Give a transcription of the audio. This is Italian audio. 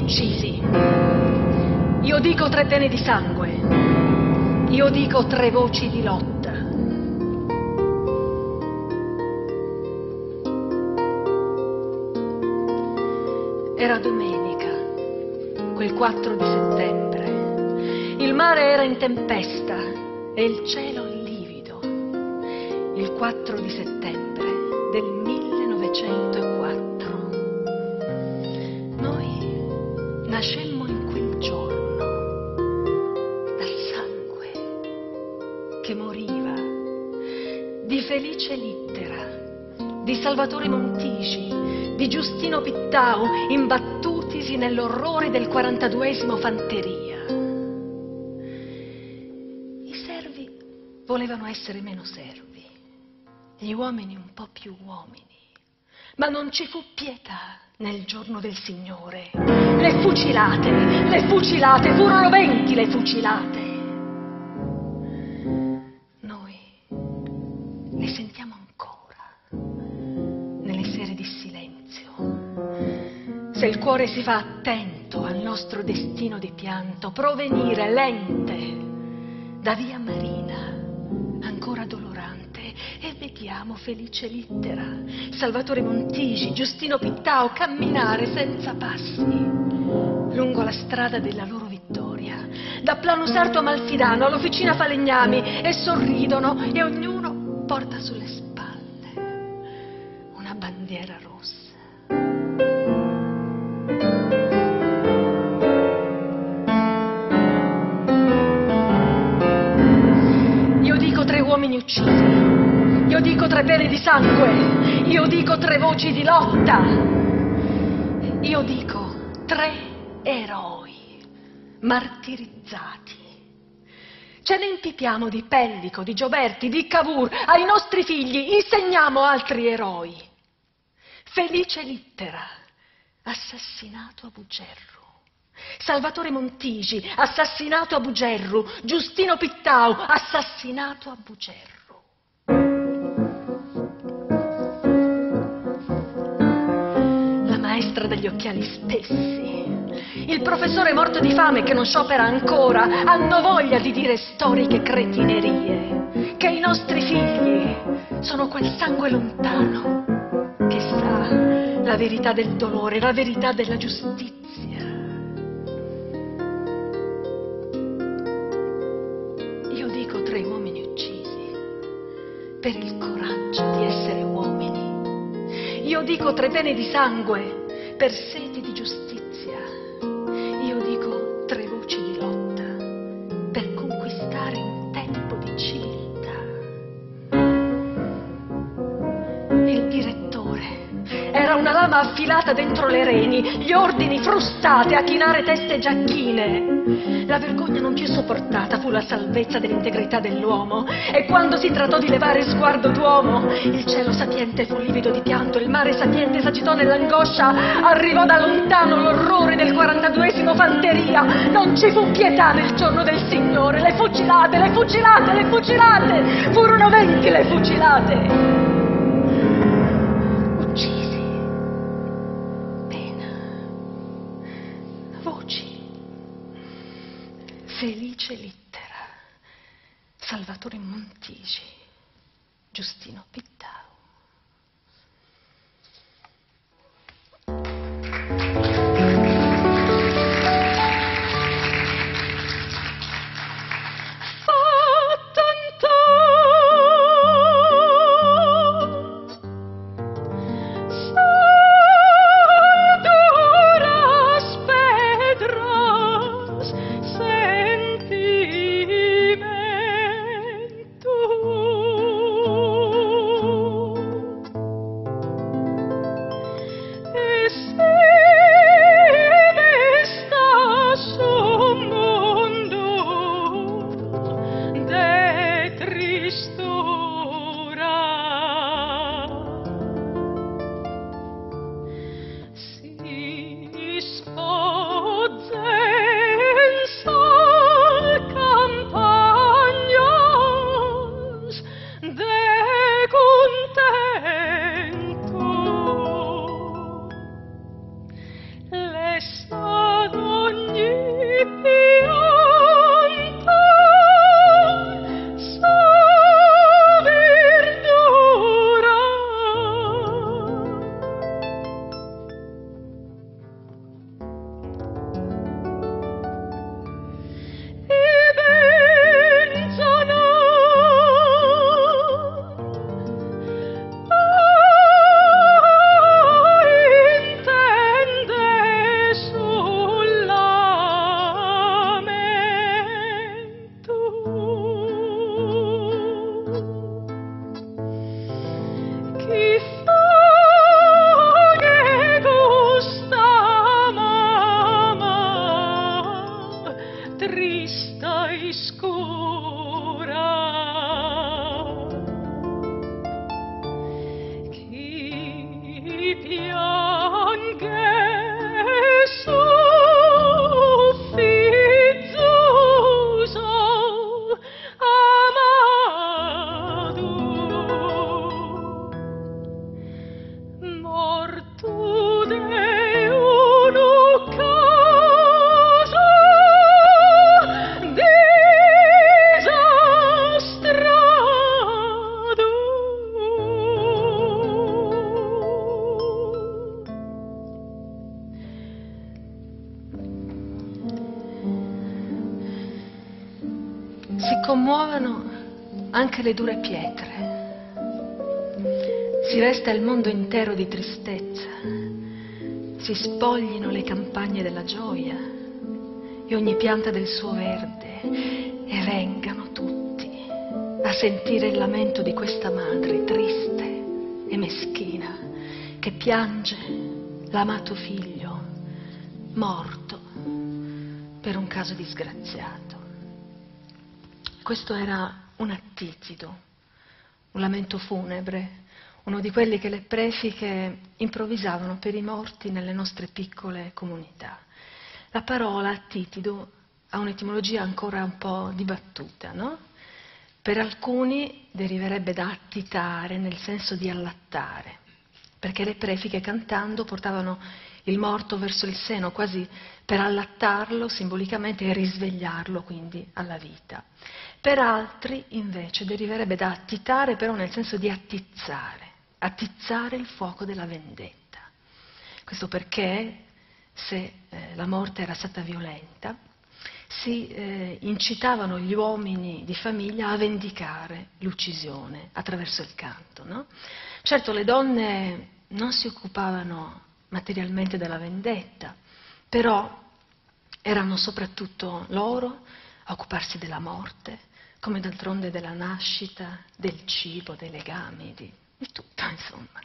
uccisi. Io dico 3 pene di sangue. Io dico 3 voci di lotta. Era domenica, quel 4 di settembre. Il mare era in tempesta e il cielo livido. Il 4 di settembre del 1904. Noi nascemmo in quel giorno dal sangue che moriva di Felice Littera, di Salvatore Montigi, di Giustino Pittau, imbattutisi nell'orrore del 42esimo Fanteria. I servi volevano essere meno servi, gli uomini un po' più uomini, ma non ci fu pietà nel giorno del Signore. Le fucilate, furono 20 le fucilate. Noi le sentiamo ancora nelle sere di silenzio. Se il cuore si fa attento al nostro destino di pianto, provenire lente da via Marina, ancora dolorante, e vediamo Felice Littera, Salvatore Montigi, Giustino Pittau camminare senza passi lungo la strada della loro vittoria, da Plano Sarto a Malfidano, all'Officina Falegnami, e sorridono e ognuno porta sulle spalle una bandiera rossa. Io dico 3 uomini uccisi, io dico 3 pene di sangue, io dico 3 voci di lotta, io dico 3 eroi martirizzati. Ce ne impipiamo di Pellico, di Gioberti, di Cavour, ai nostri figli insegniamo altri eroi. Felice Littera, assassinato a Bugerru. Salvatore Montigi, assassinato a Bugerru. Giustino Pittau, assassinato a Bugerru. La maestra degli occhiali spessi, il professore morto di fame che non sciopera ancora, hanno voglia di dire storiche cretinerie, che i nostri figli sono quel sangue lontano che sa la verità del dolore, la verità della giustizia. Io dico 3 uomini uccisi per il coraggio di essere uomini. Io dico 3 pene di sangue per sete di giustizia. Io dico 3 voci di lotta per conquistare un tempo di civiltà. Il direttore era una lama affilata dentro le reni, gli ordini frustate a chinare teste giacchine. La vergogna non più sopportata fu la salvezza dell'integrità dell'uomo, e quando si trattò di levare sguardo d'uomo, il cielo sapiente fu livido di pianto, il mare sapiente s'agitò nell'angoscia, arrivò da lontano l'orrore del 42esimo Fanteria. Non ci fu pietà nel giorno del Signore, le fucilate, furono 20 le fucilate. Uccisi, pena, voci. Felice Littera, Salvatore Montigi, Giustino Pittau. Sentimento trista e scura. Chi piange suffizioso amato, morto de un caso disastrato. Si commuovono anche le dure pietre. Si vesta il mondo intero di tristezza, si spoglino le campagne della gioia e ogni pianta del suo verde, e vengano tutti a sentire il lamento di questa madre triste e meschina che piange l'amato figlio morto per un caso disgraziato. Questo era un attitido, un lamento funebre, uno di quelli che le prefiche improvvisavano per i morti nelle nostre piccole comunità. La parola attitido ha un'etimologia ancora un po' dibattuta, no? Per alcuni deriverebbe da attitare, nel senso di allattare, perché le prefiche cantando portavano il morto verso il seno, quasi per allattarlo simbolicamente e risvegliarlo quindi alla vita. Per altri invece deriverebbe da attitare, però nel senso di attizzare il fuoco della vendetta. Questo perché, se la morte era stata violenta, si incitavano gli uomini di famiglia a vendicare l'uccisione attraverso il canto, no? Certo, le donne non si occupavano materialmente della vendetta, però erano soprattutto loro a occuparsi della morte, come d'altronde della nascita, del cibo, dei legami, di tutto, insomma.